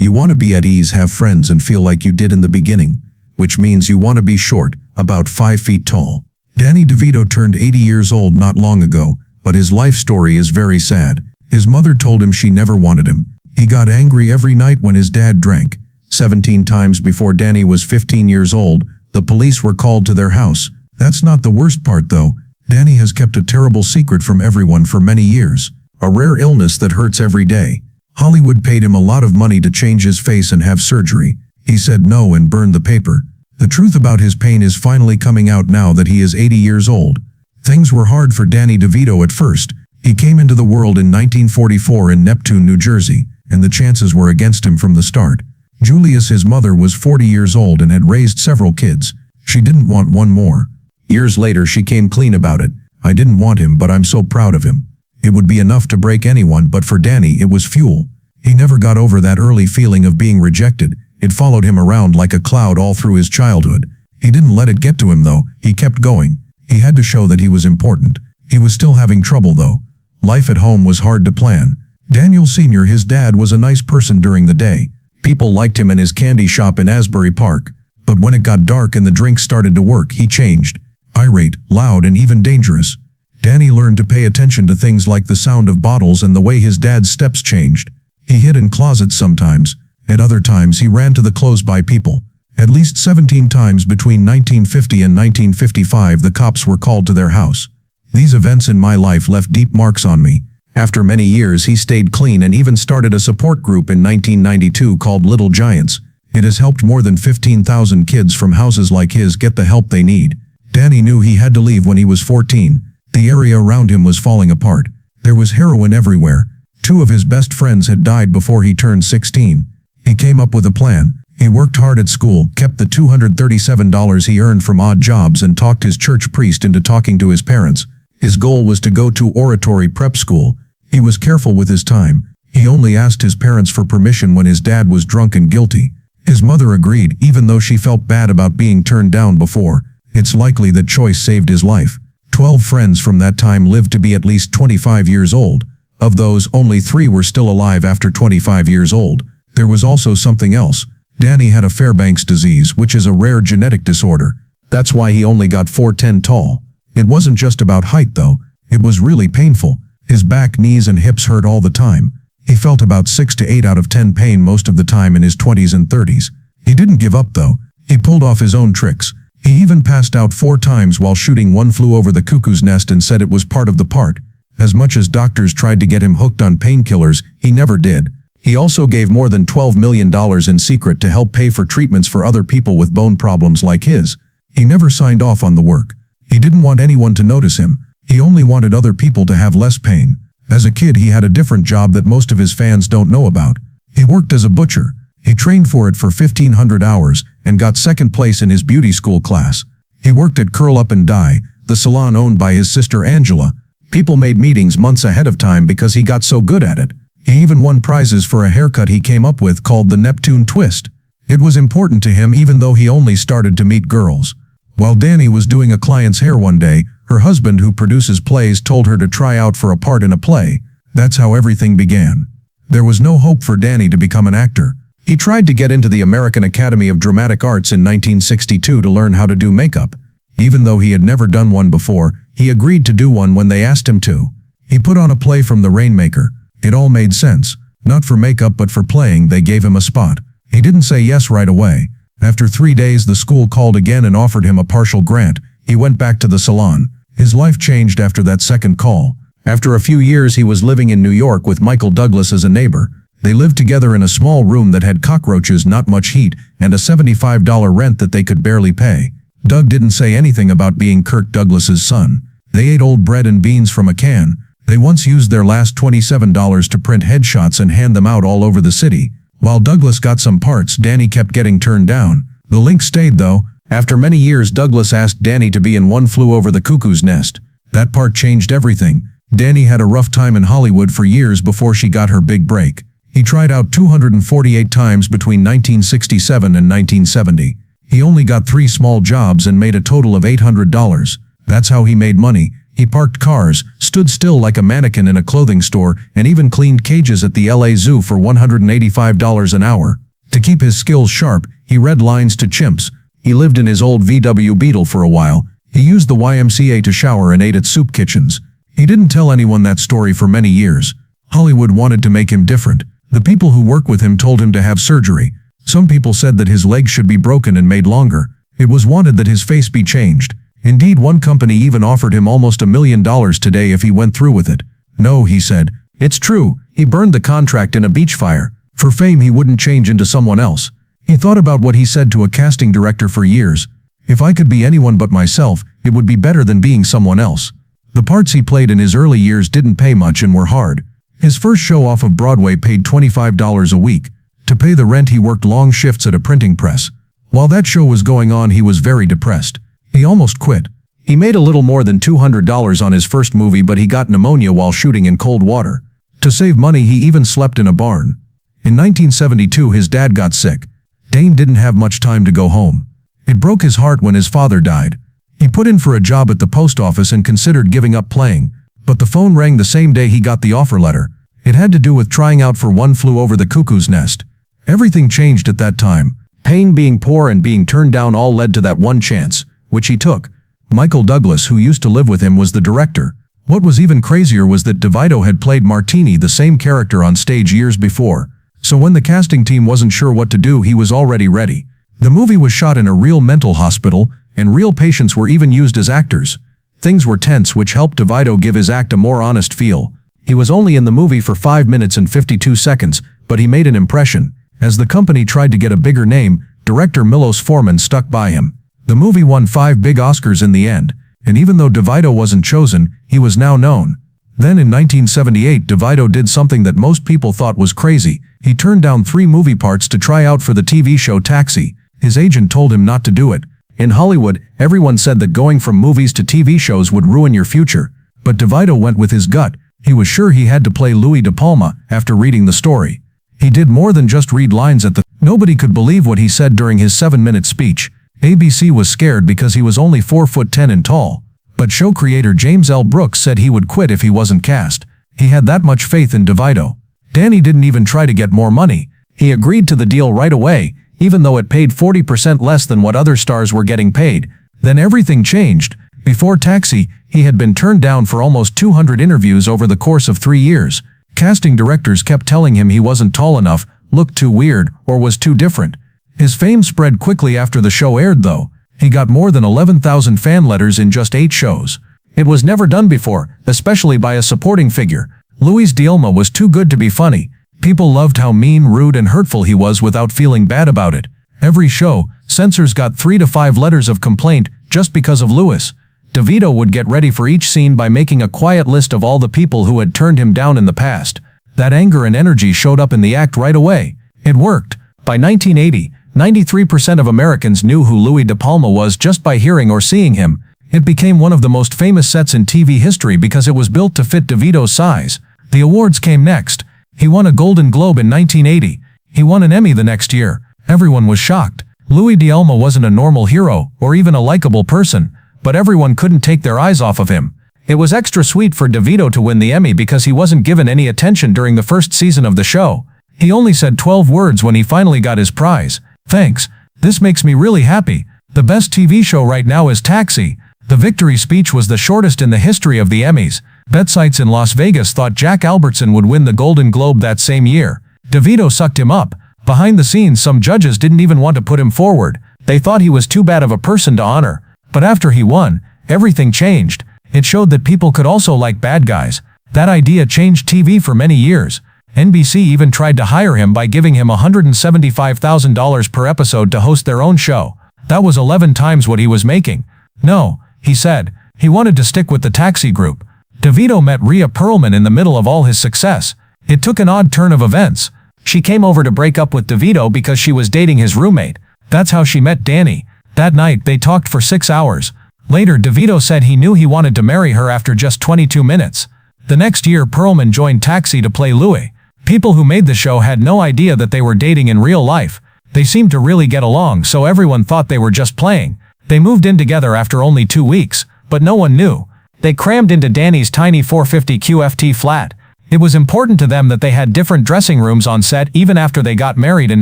You want to be at ease, have friends, and feel like you did in the beginning, which means you want to be short, about 5 feet tall. Danny DeVito turned 80 years old not long ago, but his life story is very sad. His mother told him she never wanted him. He got angry every night when his dad drank. 17 times before Danny was 15 years old, the police were called to their house. That's not the worst part though. Danny has kept a terrible secret from everyone for many years. A rare illness that hurts every day. Hollywood paid him a lot of money to change his face and have surgery. He said no and burned the paper. The truth about his pain is finally coming out now that he is 80 years old. Things were hard for Danny DeVito at first. He came into the world in 1944 in Neptune, New Jersey, and the chances were against him from the start. Julius, his mother, was 40 years old and had raised several kids. She didn't want one more. Years later she came clean about it. I didn't want him, but I'm so proud of him. It would be enough to break anyone, but for Danny it was fuel. He never got over that early feeling of being rejected. It followed him around like a cloud all through his childhood. He didn't let it get to him though. He kept going. He had to show that he was important. He was still having trouble though. Life at home was hard to plan. Daniel Sr., his dad, was a nice person during the day. People liked him in his candy shop in Asbury Park. But when it got dark and the drinks started to work, he changed. Irate, loud, and even dangerous. Danny learned to pay attention to things like the sound of bottles and the way his dad's steps changed. He hid in closets sometimes. At other times he ran to the close-by people. At least 17 times between 1950 and 1955 the cops were called to their house. These events in my life left deep marks on me. After many years he stayed clean and even started a support group in 1992 called Little Giants. It has helped more than 15,000 kids from houses like his get the help they need. Danny knew he had to leave when he was 14. The area around him was falling apart. There was heroin everywhere. 2 of his best friends had died before he turned 16. He came up with a plan. He worked hard at school, kept the $237 he earned from odd jobs, and talked his church priest into talking to his parents. His goal was to go to oratory prep school. He was careful with his time. He only asked his parents for permission when his dad was drunk and guilty. His mother agreed, even though she felt bad about being turned down before. It's likely that choice saved his life. 12 friends from that time lived to be at least 25 years old. Of those, only 3 were still alive after 25 years old. There was also something else. Danny had a Fairbanks disease, which is a rare genetic disorder. That's why he only got 4'10" tall. It wasn't just about height though. It was really painful. His back, knees, and hips hurt all the time. He felt about 6 to 8 out of 10 pain most of the time in his 20s and 30s. He didn't give up though. He pulled off his own tricks. He even passed out 4 times while shooting One Flew Over the Cuckoo's Nest and said it was part of the part. As much as doctors tried to get him hooked on painkillers, he never did. He also gave more than $12 million in secret to help pay for treatments for other people with bone problems like his. He never signed off on the work. He didn't want anyone to notice him. He only wanted other people to have less pain. As a kid he had a different job that most of his fans don't know about. He worked as a butcher. He trained for it for 1,500 hours and got second place in his beauty school class. He worked at Curl Up and Dye, the salon owned by his sister Angela. People made meetings months ahead of time because he got so good at it. He even won prizes for a haircut he came up with called the Neptune Twist. It was important to him even though he only started to meet girls. While Danny was doing a client's hair one day, her husband, who produces plays, told her to try out for a part in a play. That's how everything began. There was no hope for Danny to become an actor. He tried to get into the American Academy of Dramatic Arts in 1962 to learn how to do makeup. Even though he had never done one before, he agreed to do one when they asked him to. He put on a play from The Rainmaker. It all made sense. Not for makeup but for playing, they gave him a spot. He didn't say yes right away. After 3 days the school called again and offered him a partial grant. He went back to the salon. His life changed after that second call. After a few years he was living in New York with Michael Douglas as a neighbor. They lived together in a small room that had cockroaches, not much heat, and a $75 rent that they could barely pay. Doug didn't say anything about being Kirk Douglas's son. They ate old bread and beans from a can. They once used their last $27 to print headshots and hand them out all over the city. While Douglas got some parts, Danny kept getting turned down. The link stayed though. After many years, Douglas asked Danny to be in One Flew Over the Cuckoo's Nest. That part changed everything. Danny had a rough time in Hollywood for years before she got her big break. He tried out 248 times between 1967 and 1970. He only got 3 small jobs and made a total of $800. That's how he made money. He parked cars, stood still like a mannequin in a clothing store, and even cleaned cages at the LA Zoo for $185 an hour. To keep his skills sharp, he read lines to chimps. He lived in his old VW Beetle for a while. He used the YMCA to shower and ate at soup kitchens. He didn't tell anyone that story for many years. Hollywood wanted to make him different. The people who work with him told him to have surgery. Some people said that his legs should be broken and made longer. It was wanted that his face be changed. Indeed, one company even offered him almost $1 million today if he went through with it. No, he said. It's true, he burned the contract in a beach fire. For fame, he wouldn't change into someone else. He thought about what he said to a casting director for years. If I could be anyone but myself, it would be better than being someone else. The parts he played in his early years didn't pay much and were hard. His first show off of Broadway paid $25 a week. To pay the rent, he worked long shifts at a printing press. While that show was going on, he was very depressed. He almost quit. He made a little more than $200 on his first movie, but he got pneumonia while shooting in cold water. To save money, he even slept in a barn. In 1972, his dad got sick. Dane didn't have much time to go home. It broke his heart when his father died. He put in for a job at the post office and considered giving up playing, but the phone rang the same day he got the offer letter. It had to do with trying out for One Flew Over the Cuckoo's Nest. Everything changed at that time. Pain, being poor, and being turned down all led to that one chance, which he took. Michael Douglas, who used to live with him, was the director. What was even crazier was that DeVito had played Martini, the same character, on stage years before. So when the casting team wasn't sure what to do, he was already ready. The movie was shot in a real mental hospital, and real patients were even used as actors. Things were tense, which helped DeVito give his act a more honest feel. He was only in the movie for 5 minutes and 52 seconds, but he made an impression. As the company tried to get a bigger name, director Milos Forman stuck by him. The movie won 5 big Oscars in the end, and even though DeVito wasn't chosen, he was now known. Then in 1978, DeVito did something that most people thought was crazy. He turned down 3 movie parts to try out for the TV show Taxi. His agent told him not to do it. In Hollywood, everyone said that going from movies to TV shows would ruin your future. But DeVito went with his gut. He was sure he had to play Louis De Palma after reading the story. He did more than just read lines at the... Nobody could believe what he said during his 7-minute speech. ABC was scared because he was only 4'10" and tall. But show creator James L. Brooks said he would quit if he wasn't cast. He had that much faith in DeVito. Danny didn't even try to get more money. He agreed to the deal right away, even though it paid 40% less than what other stars were getting paid. Then everything changed. Before Taxi, he had been turned down for almost 200 interviews over the course of 3 years. Casting directors kept telling him he wasn't tall enough, looked too weird, or was too different. His fame spread quickly after the show aired, though. He got more than 11,000 fan letters in just 8 shows. It was never done before, especially by a supporting figure. Luis D'Alma was too good to be funny. People loved how mean, rude, and hurtful he was without feeling bad about it. Every show, censors got 3 to 5 letters of complaint just because of Luis. DeVito would get ready for each scene by making a quiet list of all the people who had turned him down in the past. That anger and energy showed up in the act right away. It worked. By 1980, 93% of Americans knew who Louis De Palma was just by hearing or seeing him. It became one of the most famous sets in TV history because it was built to fit DeVito's size. The awards came next. He won a Golden Globe in 1980. He won an Emmy the next year. Everyone was shocked. Louis D'Alma wasn't a normal hero or even a likable person, but everyone couldn't take their eyes off of him. It was extra sweet for DeVito to win the Emmy because he wasn't given any attention during the first season of the show. He only said 12 words when he finally got his prize. "Thanks. This makes me really happy. The best TV show right now is Taxi." The victory speech was the shortest in the history of the Emmys. Bet sites in Las Vegas thought Jack Albertson would win the Golden Globe that same year. DeVito sucked him up. Behind the scenes, some judges didn't even want to put him forward. They thought he was too bad of a person to honor. But after he won, everything changed. It showed that people could also like bad guys. That idea changed TV for many years. NBC even tried to hire him by giving him $175,000 per episode to host their own show. That was 11 times what he was making. No, he said. He wanted to stick with the Taxi group. DeVito met Rhea Perlman in the middle of all his success. It took an odd turn of events. She came over to break up with DeVito because she was dating his roommate. That's how she met Danny. That night, they talked for 6 hours. Later, DeVito said he knew he wanted to marry her after just 22 minutes. The next year, Perlman joined Taxi to play Louis. People who made the show had no idea that they were dating in real life. They seemed to really get along, so everyone thought they were just playing. They moved in together after only 2 weeks, but no one knew. They crammed into Danny's tiny 450 QFT flat. It was important to them that they had different dressing rooms on set even after they got married in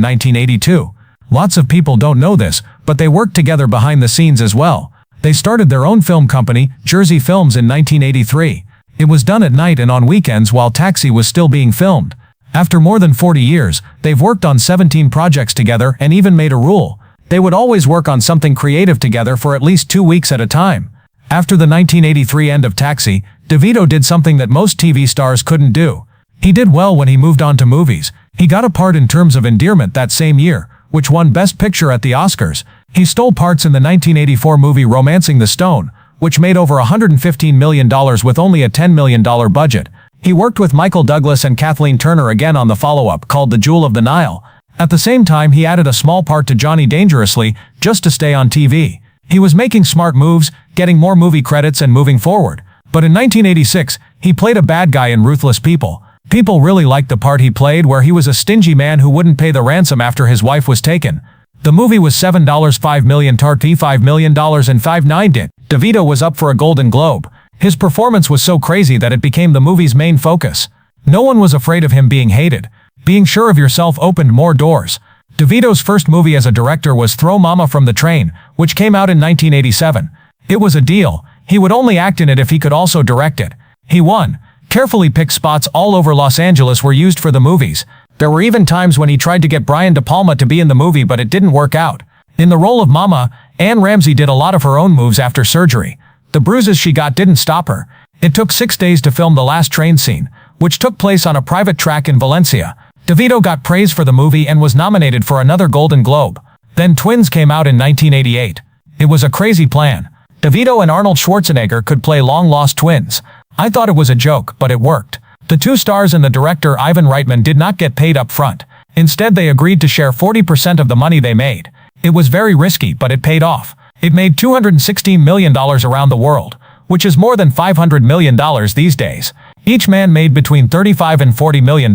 1982. Lots of people don't know this, but they worked together behind the scenes as well. They started their own film company, Jersey Films, in 1983. It was done at night and on weekends while Taxi was still being filmed. After more than 40 years, they've worked on 17 projects together and even made a rule. They would always work on something creative together for at least 2 weeks at a time. After the 1983 end of Taxi, DeVito did something that most TV stars couldn't do. He did well when he moved on to movies. He got a part in Terms of Endearment that same year, which won Best Picture at the Oscars. He stole parts in the 1984 movie Romancing the Stone, which made over $115 million with only a $10 million budget. He worked with Michael Douglas and Kathleen Turner again on the follow-up called The Jewel of the Nile. At the same time, he added a small part to Johnny Dangerously just to stay on TV. He was making smart moves, getting more movie credits and moving forward. But in 1986, he played a bad guy in Ruthless People. People really liked the part he played where he was a stingy man who wouldn't pay the ransom after his wife was taken. The movie was $7.5 million target $5 million and $5.9 it. DeVito was up for a Golden Globe. His performance was so crazy that it became the movie's main focus. No one was afraid of him being hated. Being sure of yourself opened more doors. DeVito's first movie as a director was Throw Mama from the Train, which came out in 1987. It was a deal. He would only act in it if he could also direct it. He won. Carefully picked spots all over Los Angeles were used for the movies. There were even times when he tried to get Brian De Palma to be in the movie, but it didn't work out. In the role of Mama, Anne Ramsey did a lot of her own moves after surgery. The bruises she got didn't stop her. It took 6 days to film the last train scene, which took place on a private track in Valencia. DeVito got praise for the movie and was nominated for another Golden Globe. Then Twins came out in 1988. It was a crazy plan. DeVito and Arnold Schwarzenegger could play long-lost twins. I thought it was a joke, but it worked. The two stars and the director Ivan Reitman did not get paid up front. Instead, they agreed to share 40% of the money they made. It was very risky, but it paid off. It made $216 million around the world, which is more than $500 million these days. Each man made between $35 and $40 million.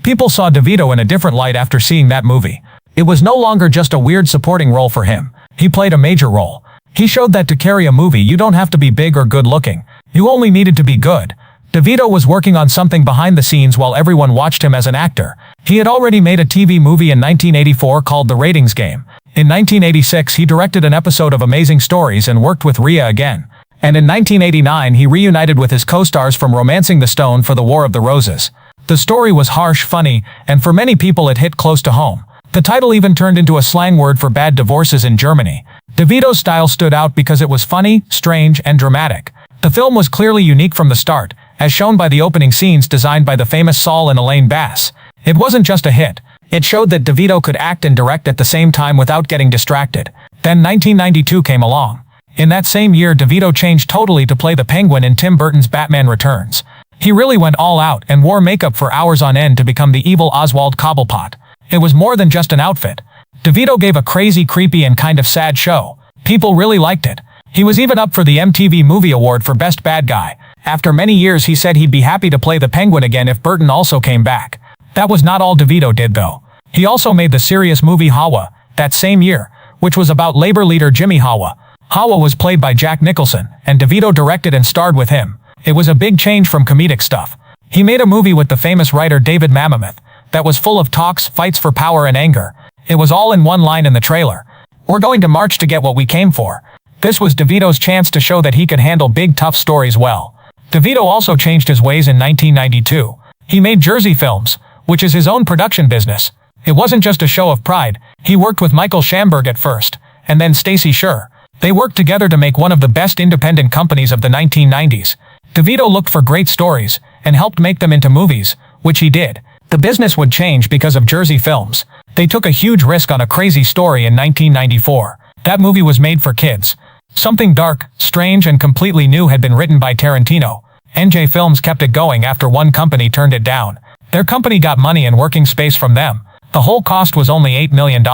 People saw DeVito in a different light after seeing that movie. It was no longer just a weird supporting role for him. He played a major role. He showed that to carry a movie you don't have to be big or good looking. You only needed to be good. DeVito was working on something behind the scenes while everyone watched him as an actor. He had already made a TV movie in 1984 called The Ratings Game. In 1986, he directed an episode of Amazing Stories and worked with Rhea again. And in 1989, he reunited with his co-stars from Romancing the Stone for The War of the Roses. The story was harsh, funny, and for many people it hit close to home. The title even turned into a slang word for bad divorces in Germany. DeVito's style stood out because it was funny, strange, and dramatic. The film was clearly unique from the start, as shown by the opening scenes designed by the famous Saul and Elaine Bass. It wasn't just a hit. It showed that DeVito could act and direct at the same time without getting distracted. Then 1992 came along. In that same year, DeVito changed totally to play the Penguin in Tim Burton's Batman Returns. He really went all out and wore makeup for hours on end to become the evil Oswald Cobblepot. It was more than just an outfit. DeVito gave a crazy, creepy, and kind of sad show. People really liked it. He was even up for the MTV Movie Award for Best Bad Guy. After many years, he said he'd be happy to play the Penguin again if Burton also came back. That was not all DeVito did, though. He also made the serious movie Hawa that same year, which was about labor leader Jimmy Hawa. Hawa was played by Jack Nicholson, and DeVito directed and starred with him. It was a big change from comedic stuff. He made a movie with the famous writer David Mametz that was full of talks, fights for power, and anger. It was all in one line in the trailer. "We're going to march to get what we came for." This was DeVito's chance to show that he could handle big, tough stories well. DeVito also changed his ways in 1992. He made Jersey Films, which is his own production business. It wasn't just a show of pride. He worked with Michael Shamberg at first, and then Stacey Sher. They worked together to make one of the best independent companies of the 1990s. DeVito looked for great stories and helped make them into movies, which he did. The business would change because of Jersey Films. They took a huge risk on a crazy story in 1994. That movie was made for kids. Something dark, strange, and completely new had been written by Tarantino. NJ Films kept it going after one company turned it down. Their company got money and working space from them. The whole cost was only $8 million.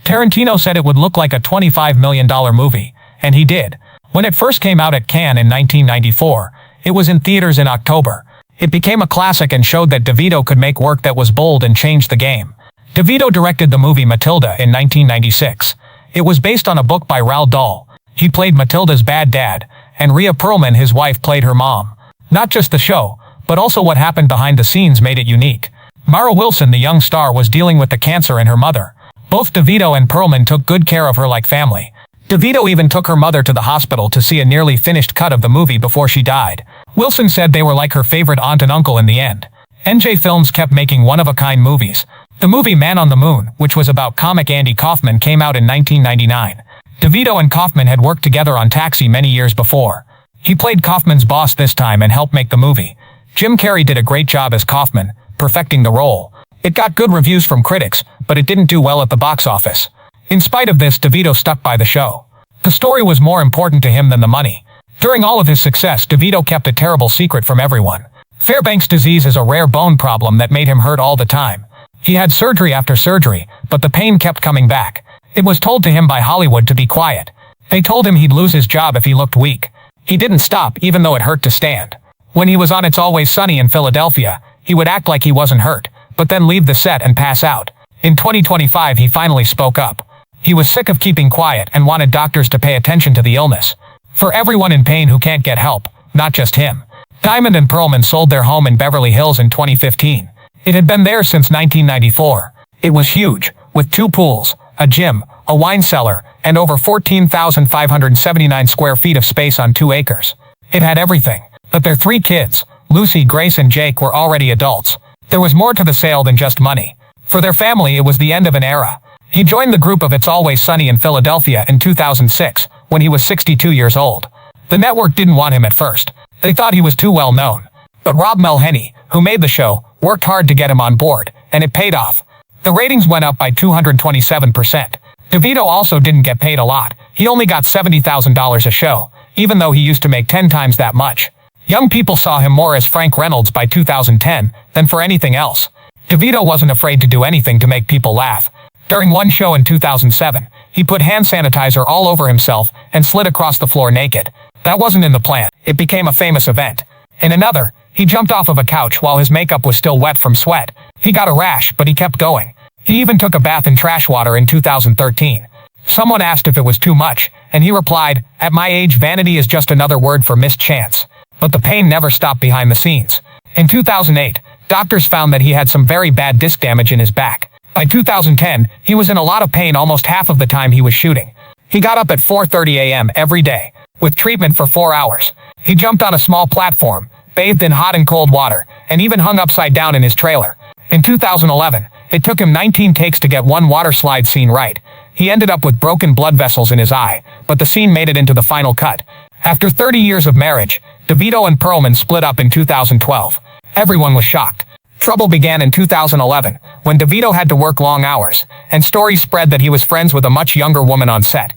Tarantino said it would look like a $25 million movie, and he did. When it first came out at Cannes in 1994, it was in theaters in October. It became a classic and showed that DeVito could make work that was bold and changed the game. DeVito directed the movie Matilda in 1996. It was based on a book by Roald Dahl. He played Matilda's bad dad, and Rhea Perlman, his wife, played her mom. Not just the show, but also what happened behind the scenes made it unique. Mara Wilson, the young star, was dealing with the cancer in her mother. Both DeVito and Perlman took good care of her like family. DeVito even took her mother to the hospital to see a nearly finished cut of the movie before she died. Wilson said they were like her favorite aunt and uncle in the end. NJ Films kept making one-of-a-kind movies. The movie Man on the Moon, which was about comic Andy Kaufman, came out in 1999. DeVito and Kaufman had worked together on Taxi many years before. He played Kaufman's boss this time and helped make the movie. Jim Carrey did a great job as Kaufman, perfecting the role. It got good reviews from critics, but it didn't do well at the box office. In spite of this, DeVito stuck by the show. The story was more important to him than the money. During all of his success, DeVito kept a terrible secret from everyone. Fairbanks disease is a rare bone problem that made him hurt all the time. He had surgery after surgery, but the pain kept coming back. It was told to him by Hollywood to be quiet. They told him he'd lose his job if he looked weak. He didn't stop, even though it hurt to stand. When he was on It's Always Sunny in Philadelphia, he would act like he wasn't hurt, but then leave the set and pass out. In 2025, he finally spoke up. He was sick of keeping quiet and wanted doctors to pay attention to the illness. For everyone in pain who can't get help, not just him. Diamond and Perlman sold their home in Beverly Hills in 2015. It had been there since 1994. It was huge, with 2 pools, a gym, a wine cellar, and over 14,579 square feet of space on 2 acres. It had everything. But their 3 kids, Lucy, Grace, and Jake, were already adults. There was more to the sale than just money. For their family, it was the end of an era. He joined the group of It's Always Sunny in Philadelphia in 2006, when he was 62 years old. The network didn't want him at first. They thought he was too well known. But Rob Mulhenny, who made the show, worked hard to get him on board, and it paid off. The ratings went up by 227%. DeVito also didn't get paid a lot. He only got $70,000 a show, even though he used to make 10 times that much. Young people saw him more as Frank Reynolds by 2010 than for anything else. DeVito wasn't afraid to do anything to make people laugh. During one show in 2007, he put hand sanitizer all over himself and slid across the floor naked. That wasn't in the plan. It became a famous event. In another, he jumped off of a couch while his makeup was still wet from sweat. He got a rash, but he kept going. He even took a bath in trash water in 2013. Someone asked if it was too much, and he replied, "At my age, vanity is just another word for missed chance." But the pain never stopped behind the scenes. In 2008, doctors found that he had some very bad disc damage in his back. By 2010, he was in a lot of pain almost half of the time he was shooting. He got up at 4:30 a.m. every day, with treatment for 4 hours. He jumped on a small platform, bathed in hot and cold water, and even hung upside down in his trailer. In 2011, it took him 19 takes to get one water slide scene right. He ended up with broken blood vessels in his eye, but the scene made it into the final cut. After 30 years of marriage, DeVito and Perlman split up in 2012. Everyone was shocked. Trouble began in 2011, when DeVito had to work long hours, and stories spread that he was friends with a much younger woman on set.